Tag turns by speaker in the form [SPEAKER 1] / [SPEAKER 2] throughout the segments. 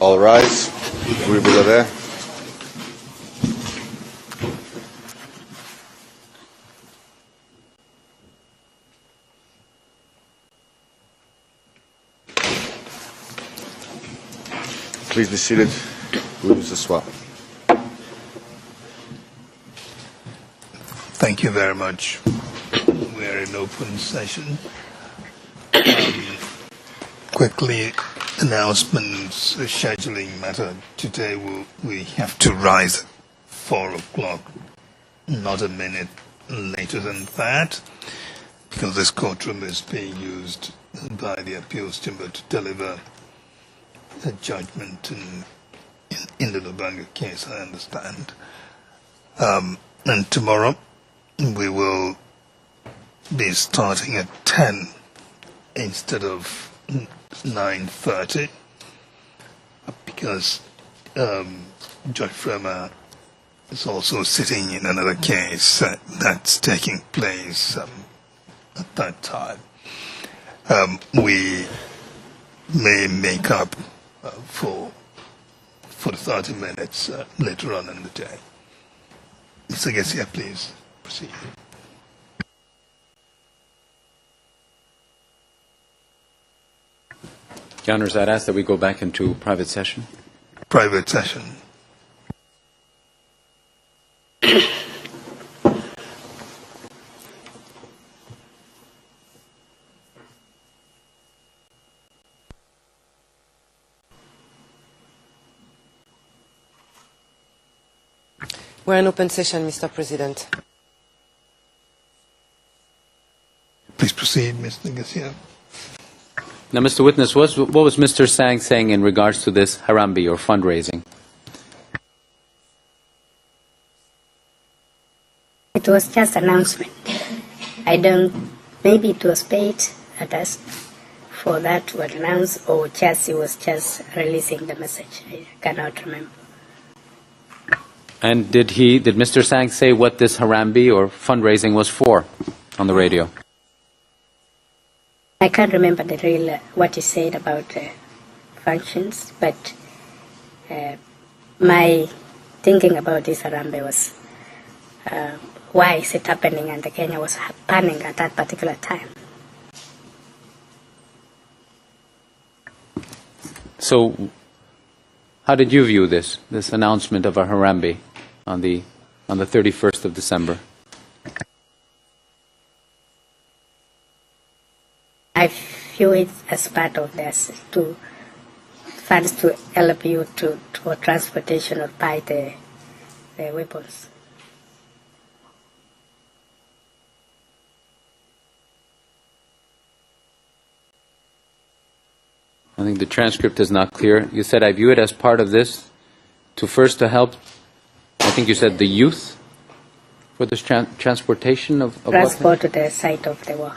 [SPEAKER 1] All rise. We will there. Please be seated. We will swap.
[SPEAKER 2] Thank you very much. We are in open session. Quickly, announcements, scheduling matter. Today we have to rise at 4 o'clock, not a minute later than that, because this courtroom is being used by the appeals chamber to deliver a judgment in the Lubanga case, I understand. And tomorrow we will be starting at 10 instead of 9:30, because Judge Frema is also sitting in another case that's taking place at that time. We may make up for the 30 minutes later on in the day. Mr. Garcia, please proceed.
[SPEAKER 3] Your Honors, I'd ask that we go back into private session.
[SPEAKER 2] Private session.
[SPEAKER 4] We're in open session, Mr. President.
[SPEAKER 2] Please proceed, Mr. Garcia.
[SPEAKER 3] Now, Mr. Witness, what was Mr. Sang saying in regards to this Harambee or fundraising?
[SPEAKER 5] It was just announcement. Maybe it was paid at us for that to announce, or just he was just releasing the message. I cannot remember.
[SPEAKER 3] And did Mr. Sang say what this Harambee or fundraising was for on the radio?
[SPEAKER 5] I can't remember the real what he said about functions, but my thinking about this Harambee was why is it happening, and the Kenya was happening at that particular time.
[SPEAKER 3] So, how did you view this announcement of a Harambee on the 31st of December?
[SPEAKER 5] I view it as part of this funds to help you for transportation or buy the weapons.
[SPEAKER 3] I think the transcript is not clear. You said, I view it as part of this to help, I think you said, the youth for this transportation of
[SPEAKER 5] transport to the site of the war.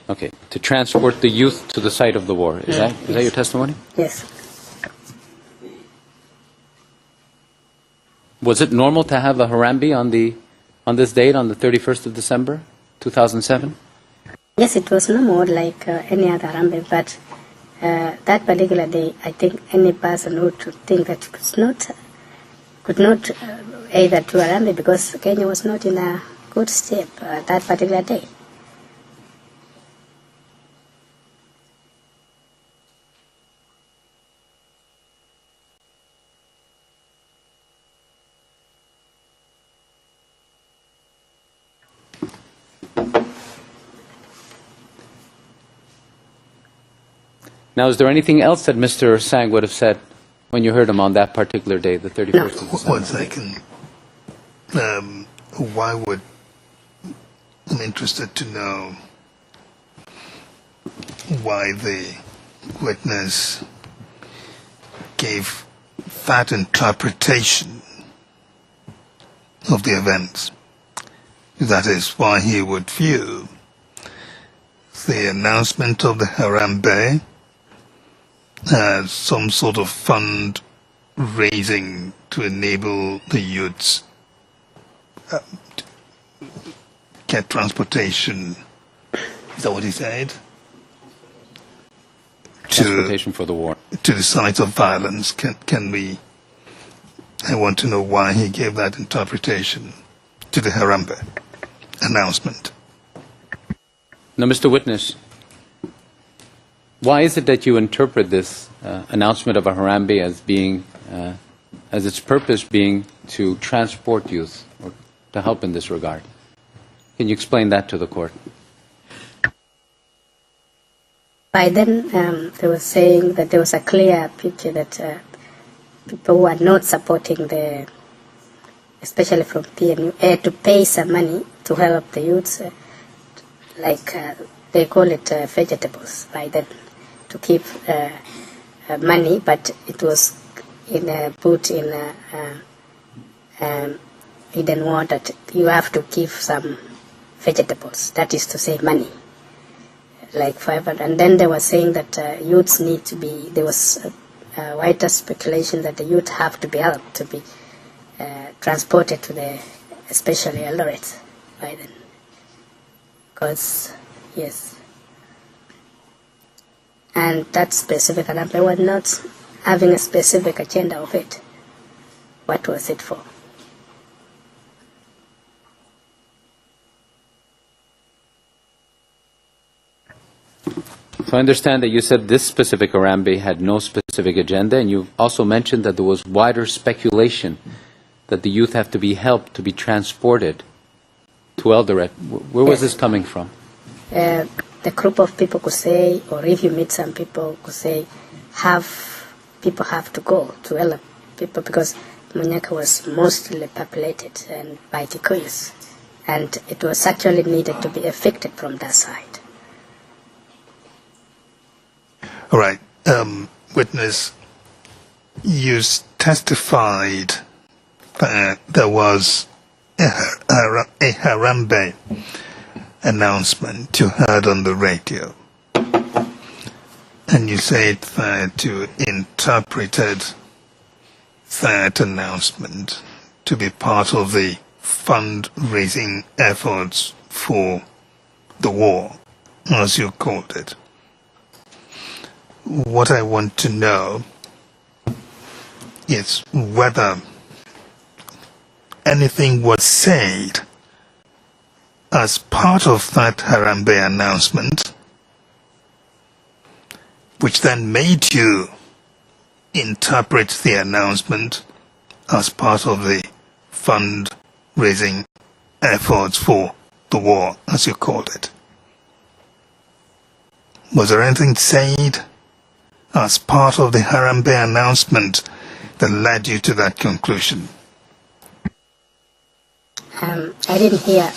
[SPEAKER 3] Okay, to transport the youth to the site of the war. Is that your testimony?
[SPEAKER 5] Yes.
[SPEAKER 3] Was it normal to have a Harambee on this date, on the 31st of December, 2007?
[SPEAKER 5] Yes, it was normal like any other Harambee, but that particular day, I think any person would think that could not either do Harambee because Kenya was not in a good state that particular day.
[SPEAKER 3] Now, is there anything else that Mr. Sang would have said when you heard him on that particular day, the 31st
[SPEAKER 5] No.
[SPEAKER 3] of December?
[SPEAKER 2] 1 second. I'm interested to know why the witness gave that interpretation of the events. That is why he would view the announcement of the Harambee as some sort of fund raising to enable the youths get transportation. Is that what he said?
[SPEAKER 3] Transportation for the war.
[SPEAKER 2] To the sites of violence. Can we? I want to know why he gave that interpretation to the Harambee announcement.
[SPEAKER 3] Now, Mr. Witness, why is it that you interpret this announcement of a Harambee as being, as its purpose being to transport youth or to help in this regard? Can you explain that to the court?
[SPEAKER 5] By then, they were saying that there was a clear picture that people who are not supporting the, especially from PNU, to pay some money to help the youths, like they call it vegetables by then, to keep money, but it was put in hidden word that you have to give some vegetables, that is to say money, like 500. And then they were saying that youths need to be, there was wider speculation that the youth have to be helped to be transported to the especially elderate by then. Because, yes. And that specific Harambee was not having a specific agenda of it. What was it for?
[SPEAKER 3] So I understand that you said this specific Harambee had no specific agenda, and you also mentioned that there was wider speculation that the youth have to be helped to be transported to Eldoret. Where was this coming from?
[SPEAKER 5] The group of people could say, or if you meet some people, could say, people have to go to help people, because Munyaka was mostly populated and by Kikuyus, and it was actually needed to be affected from that side.
[SPEAKER 2] All right. Witness, you testified that there was a Harambee announcement you heard on the radio. And you said that you interpreted that announcement to be part of the fundraising efforts for the war, as you called it. What I want to know is whether anything was said as part of that Harambee announcement, which then made you interpret the announcement as part of the fundraising efforts for the war, as you called it. Was there anything said as part of the Harambee announcement that led you to that conclusion?
[SPEAKER 5] I didn't hear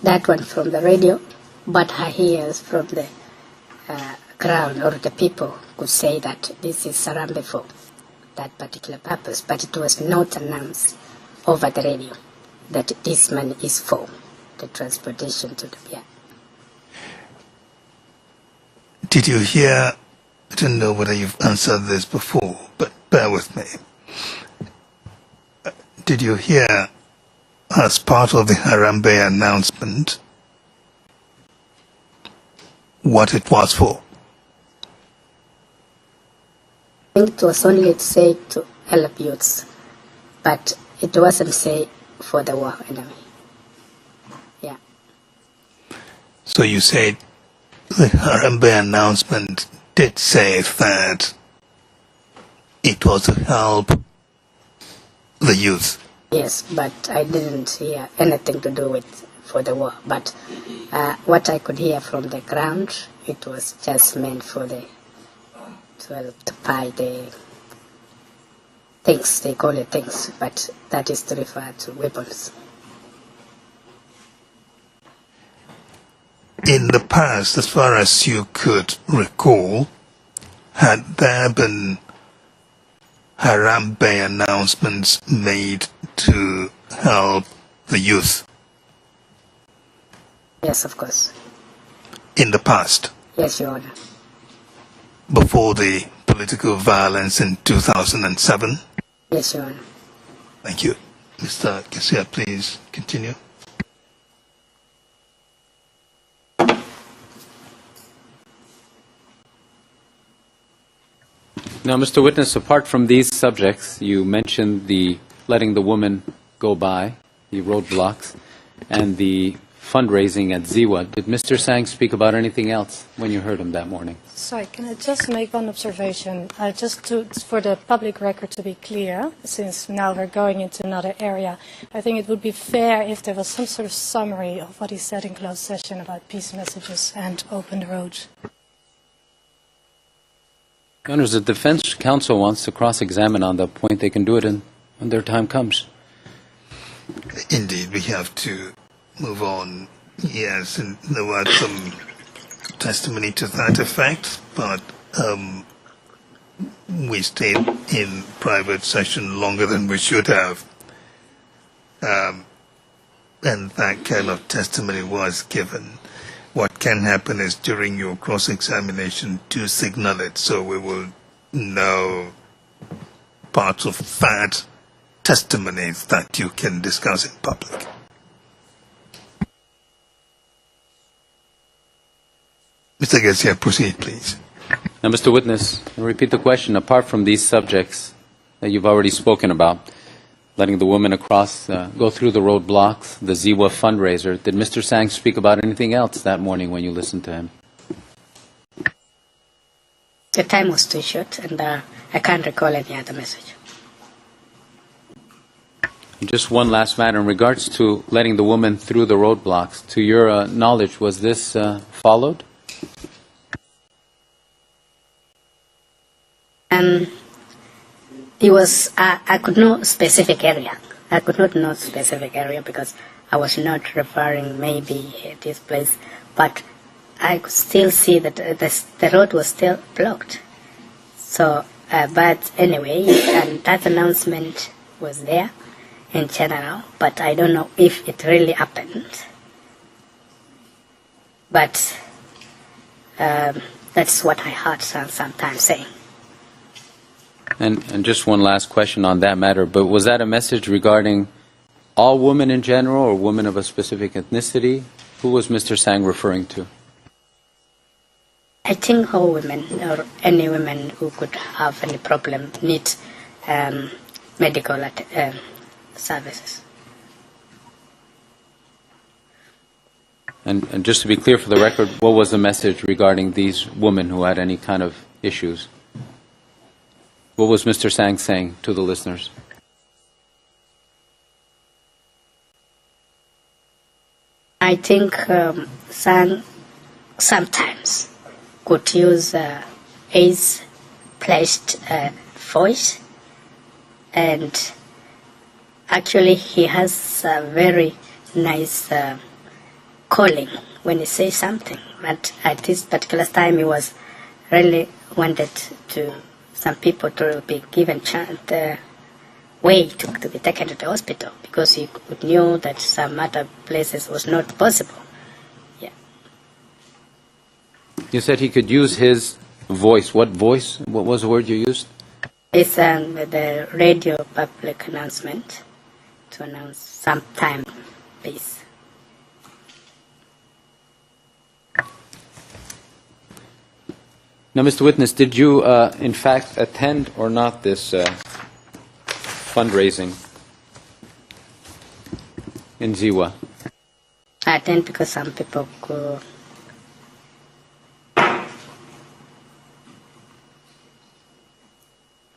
[SPEAKER 5] that one from the radio, but I hear from the ground, or the people could say that this is Harambee for that particular purpose, but it was not announced over the radio that this money is for the transportation to the pier.
[SPEAKER 2] Did you hear, I don't know whether you've answered this before, but bear with me. Did you hear, as part of the Harambee announcement, what it was for?
[SPEAKER 5] I think it was only said to help youths, but it wasn't said for the war enemy. Yeah.
[SPEAKER 2] So you said the Harambee announcement did say that it was to help the youth.
[SPEAKER 5] Yes, but I didn't hear anything to do with for the war. But what I could hear from the ground, it was just meant for the to buy the things, they call it things, but that is to refer to weapons.
[SPEAKER 2] In the past, as far as you could recall, had there been Harambee announcements made to help the youth?
[SPEAKER 5] Yes, of course.
[SPEAKER 2] In the past?
[SPEAKER 5] Yes, Your Honor.
[SPEAKER 2] Before the political violence in 2007?
[SPEAKER 5] Yes, Your Honor.
[SPEAKER 2] Thank you. Mr. Kesia, please continue.
[SPEAKER 3] Now, Mr. Witness, apart from these subjects, you mentioned the letting the woman go by, the roadblocks, and the fundraising at Ziwa. Did Mr. Sang speak about anything else when you heard him that morning?
[SPEAKER 6] Sorry, can I just make one observation? For the public record to be clear, since now we're going into another area, I think it would be fair if there was some sort of summary of what he said in closed session about peace messages and open the roads.
[SPEAKER 3] Your Honors, the defense counsel wants to cross-examine on that point. They can do it when their time comes.
[SPEAKER 2] Indeed, we have to move on. Yes, and there was some testimony to that effect, but we stayed in private session longer than we should have. And that kind of testimony was given. What can happen is during your cross-examination to signal it so we will know parts of that testimonies that you can discuss in public. Mr. Garcia, proceed, please.
[SPEAKER 3] Now, Mr. Witness, I'll repeat the question. Apart from these subjects that you've already spoken about, letting the woman across, go through the roadblocks, the Ziwa fundraiser, did Mr. Sang speak about anything else that morning when you listened to him?
[SPEAKER 5] The time was too short, and I can't recall any other message.
[SPEAKER 3] And just one last matter in regards to letting the woman through the roadblocks. To your knowledge, was this followed?
[SPEAKER 5] It was, I could know specific area. I could not know specific area because I was not referring maybe this place, but I could still see that the road was still blocked. So, but anyway, and that announcement was there in general, but I don't know if it really happened. But that's what I heard sometimes saying.
[SPEAKER 3] And just one last question on that matter, but was that a message regarding all women in general or women of a specific ethnicity? Who was Mr. Sang referring to?
[SPEAKER 5] I think all women or any women who could have any problem need medical services.
[SPEAKER 3] And just to be clear for the record, what was the message regarding these women who had any kind of issues? What was Mr. Sang saying to the listeners?
[SPEAKER 5] I think Sang sometimes could use his placed voice, and actually he has a very nice calling when he says something. But at this particular time, he was really wanted to some people to be given the way to be taken to the hospital because he knew that some other places was not possible. Yeah.
[SPEAKER 3] You said he could use his voice. What voice? What was the word you used?
[SPEAKER 5] It's the radio public announcement to announce sometime peace.
[SPEAKER 3] Now, Mr. Witness, did you in fact attend or not this fundraising in Ziwa?
[SPEAKER 5] I attend because some people go.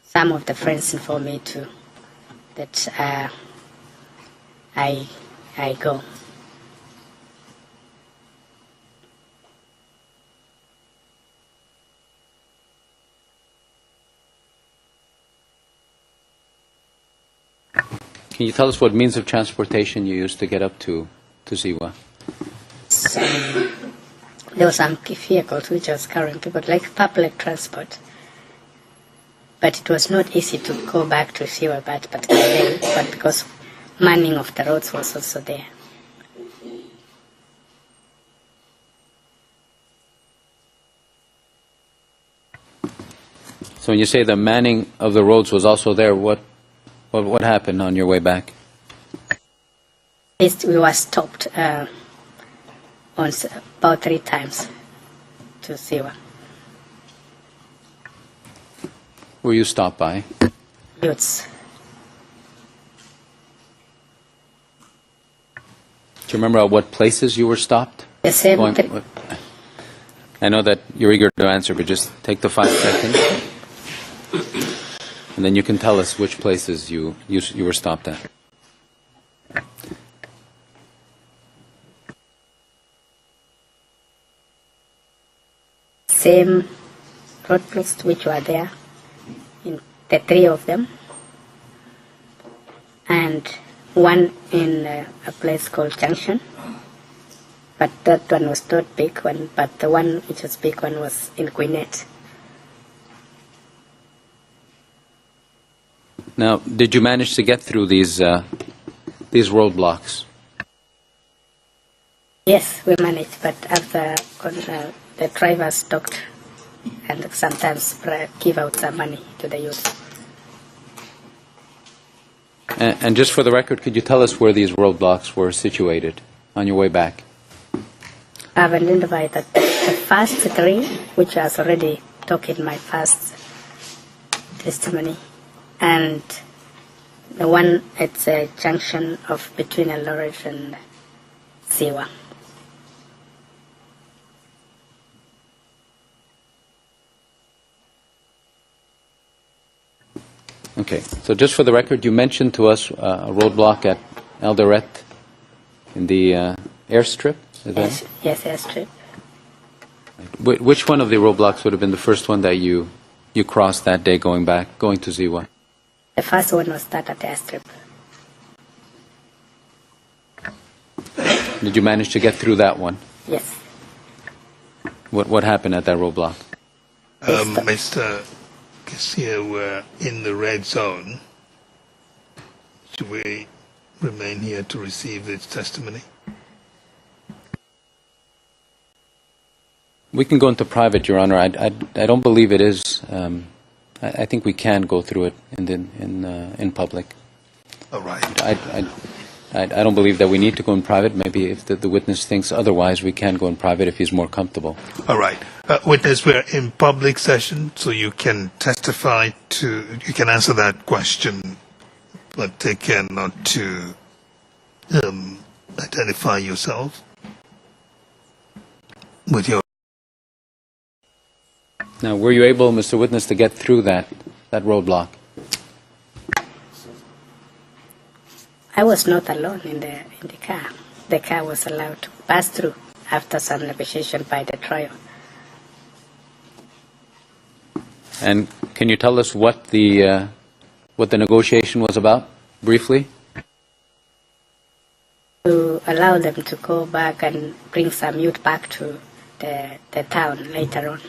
[SPEAKER 5] Some of the friends inform me too that I go.
[SPEAKER 3] Can you tell us what means of transportation you used to get up to Ziwa?
[SPEAKER 5] There were some vehicles which was carrying people, like public transport. But it was not easy to go back to Ziwa that particular day, but because manning of the roads was also there.
[SPEAKER 3] So when you say the manning of the roads was also there, what happened on your way back?
[SPEAKER 5] We were stopped about 3 times to Siwa.
[SPEAKER 3] Were you stopped by?
[SPEAKER 5] Youths.
[SPEAKER 3] Do you remember at what places you were stopped?
[SPEAKER 5] The same
[SPEAKER 3] I know that you're eager to answer, but just take the 5 seconds. And then you can tell us which places you were stopped at.
[SPEAKER 5] same roadblocks which were there, in the 3 of them, and one in a place called Junction. But that one was not big one, but the one which was big one was in Gwinnett.
[SPEAKER 3] Now, did you manage to get through these roadblocks?
[SPEAKER 5] Yes, we managed, but after the drivers stopped and sometimes give out some money to the youth.
[SPEAKER 3] And just for the record, could you tell us where these roadblocks were situated on your way back?
[SPEAKER 5] I've identified that the first 3, which was already talked in my first testimony, and the one at a junction of between Eldoret and Siwa.
[SPEAKER 3] Okay, so just for the record, you mentioned to us a roadblock at Eldoret in the airstrip? Is that
[SPEAKER 5] Yes, airstrip.
[SPEAKER 3] Which one of the roadblocks would have been the first one that you crossed that day going to Ziwa?
[SPEAKER 5] The first one was that at the airstrip.
[SPEAKER 3] Did you manage to get through that one?
[SPEAKER 5] Yes.
[SPEAKER 3] What happened at that roadblock?
[SPEAKER 2] Mr. Garcia, we're in the red zone. Should we remain here to receive its testimony?
[SPEAKER 3] We can go into private, Your Honor. I don't believe it is. I think we can go through it in public.
[SPEAKER 2] All right.
[SPEAKER 3] I don't believe that we need to go in private. Maybe if the witness thinks otherwise, we can go in private if he's more comfortable.
[SPEAKER 2] All right. Witness, we're in public session, so you can testify you can answer that question, but take care not to identify yourself with your...
[SPEAKER 3] Now, were you able, Mr. Witness, to get through that roadblock?
[SPEAKER 5] I was not alone in the car. The car was allowed to pass through after some negotiation by the trio.
[SPEAKER 3] And can you tell us what the negotiation was about, briefly?
[SPEAKER 5] To allow them to go back and bring some youth back to the town later on.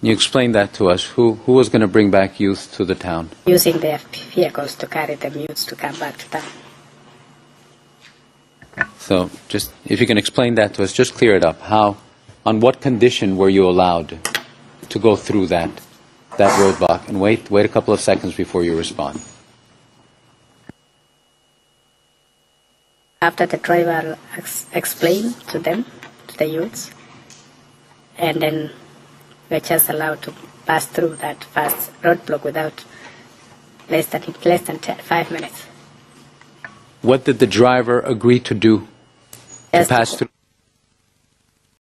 [SPEAKER 3] You explained that to us. Who was going to bring back youth to the town?
[SPEAKER 5] Using their vehicles to carry the youths to come back to town.
[SPEAKER 3] So, just if you can explain that to us, just clear it up. On what condition were you allowed to go through that roadblock? And wait a couple of seconds before you respond.
[SPEAKER 5] After the driver explained to them, to the youths, and then we're just allowed to pass through that first roadblock without less than 5 minutes.
[SPEAKER 3] What did the driver agree to do to pass through?